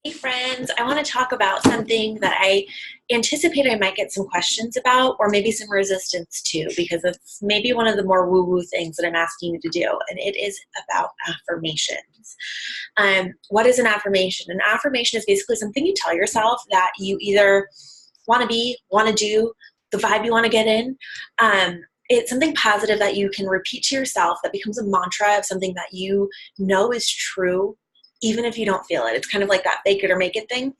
Hey friends, I want to talk about something that I anticipate I might get some questions about or maybe some resistance to because it's maybe one of the more woo-woo things that I'm asking you to do, and it is about affirmations. What is an affirmation? An affirmation is basically something you tell yourself that you either want to be, want to do, the vibe you want to get in. It's something positive that you can repeat to yourself that becomes a mantra of something that you know is true even if you don't feel it. It's kind of like that fake it or make it thing.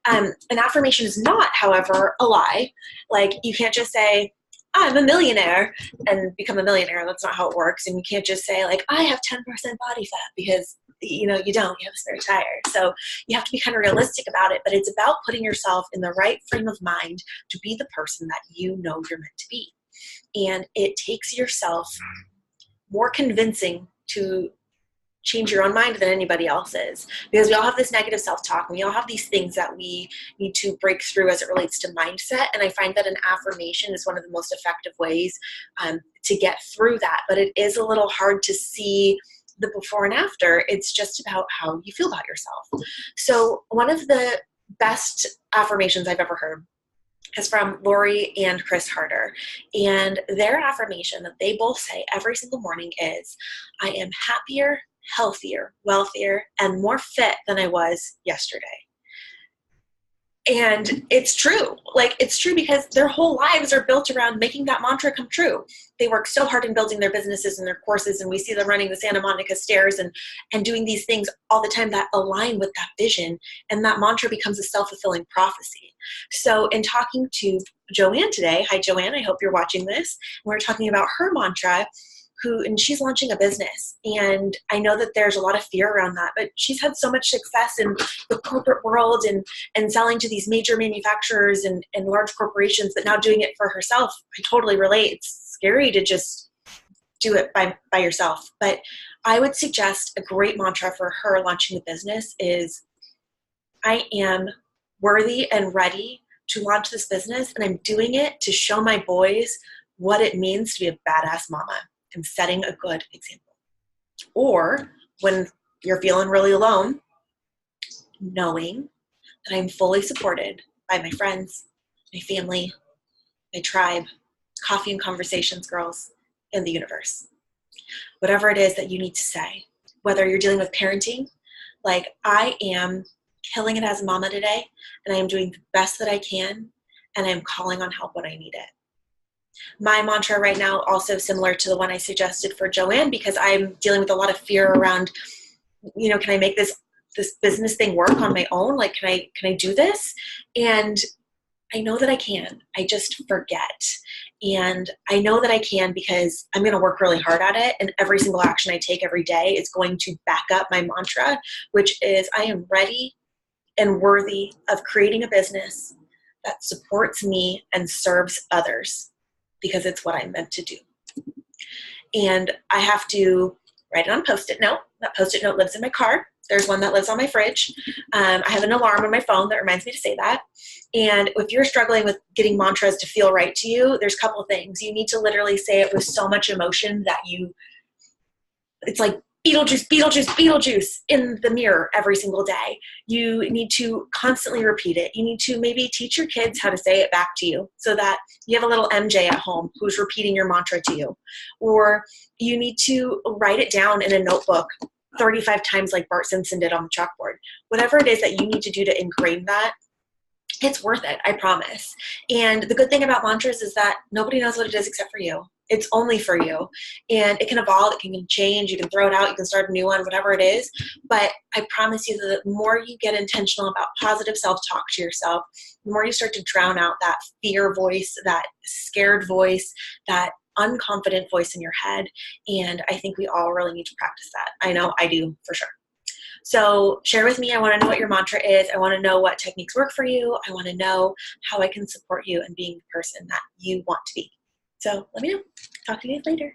An affirmation is not, however, a lie. Like, you can't just say, I'm a millionaire and become a millionaire. That's not how it works. And you can't just say, like, I have 10% body fat, because you don't. You have a spare tire. So you have to be kind of realistic about it. But it's about putting yourself in the right frame of mind to be the person that you know you're meant to be. And it takes yourself more convincing to change your own mind than anybody else's, because we all have this negative self-talk, and we all have these things that we need to break through as it relates to mindset. And I find that an affirmation is one of the most effective ways to get through that. But it is a little hard to see the before and after. It's just about how you feel about yourself. So one of the best affirmations I've ever heard is from Lori and Chris Harder. And their affirmation that they both say every single morning is, I am happier, healthier, wealthier, and more fit than I was yesterday. And it's true. Like, it's true because their whole lives are built around making that mantra come true. They work so hard in building their businesses and their courses, and we see them running the Santa Monica stairs and doing these things all the time that align with that vision, and that mantra becomes a self-fulfilling prophecy. So in talking to Joanne today, hi Joanne, I hope you're watching this, we're talking about her mantra, and she's launching a business. And I know that there's a lot of fear around that, but she's had so much success in the corporate world and selling to these major manufacturers and large corporations, but now doing it for herself. I totally relate. It's scary to just do it by yourself. But I would suggest a great mantra for her launching the business is, I am worthy and ready to launch this business, and I'm doing it to show my boys what it means to be a badass mama. And setting a good example. Or when you're feeling really alone, knowing that I'm fully supported by my friends, my family, my tribe, coffee and conversations girls, and the universe. Whatever it is that you need to say, whether you're dealing with parenting, like, I am killing it as a mama today, and I am doing the best that I can, and I'm calling on help when I need it. My mantra right now, also similar to the one I suggested for Joanne, because I'm dealing with a lot of fear around, can I make this business thing work on my own? Like, can I do this? And I know that I can. I just forget. And I know that I can because I'm going to work really hard at it. And every single action I take every day is going to back up my mantra, which is, I am ready and worthy of creating a business that supports me and serves others, because it's what I'm meant to do. And I have to write it on a Post-it note. That Post-it note lives in my car. There's one that lives on my fridge. I have an alarm on my phone that reminds me to say that. And if you're struggling with getting mantras to feel right to you, there's a couple of things. You need to literally say it with so much emotion that it's like Beetlejuice, Beetlejuice, Beetlejuice in the mirror every single day. You need to constantly repeat it. You need to maybe teach your kids how to say it back to you so that you have a little MJ at home who's repeating your mantra to you. Or you need to write it down in a notebook 35 times like Bart Simpson did on the chalkboard. Whatever it is that you need to do to ingrain that, it's worth it, I promise. And the good thing about mantras is that nobody knows what it is except for you. It's only for you. And it can evolve, it can change, you can throw it out, you can start a new one, whatever it is. But I promise you that the more you get intentional about positive self-talk to yourself, the more you start to drown out that fear voice, that scared voice, that unconfident voice in your head. And I think we all really need to practice that. I know I do, for sure. So share with me. I want to know what your mantra is. I want to know what techniques work for you. I want to know how I can support you in being the person that you want to be. So let me know. Talk to you guys later.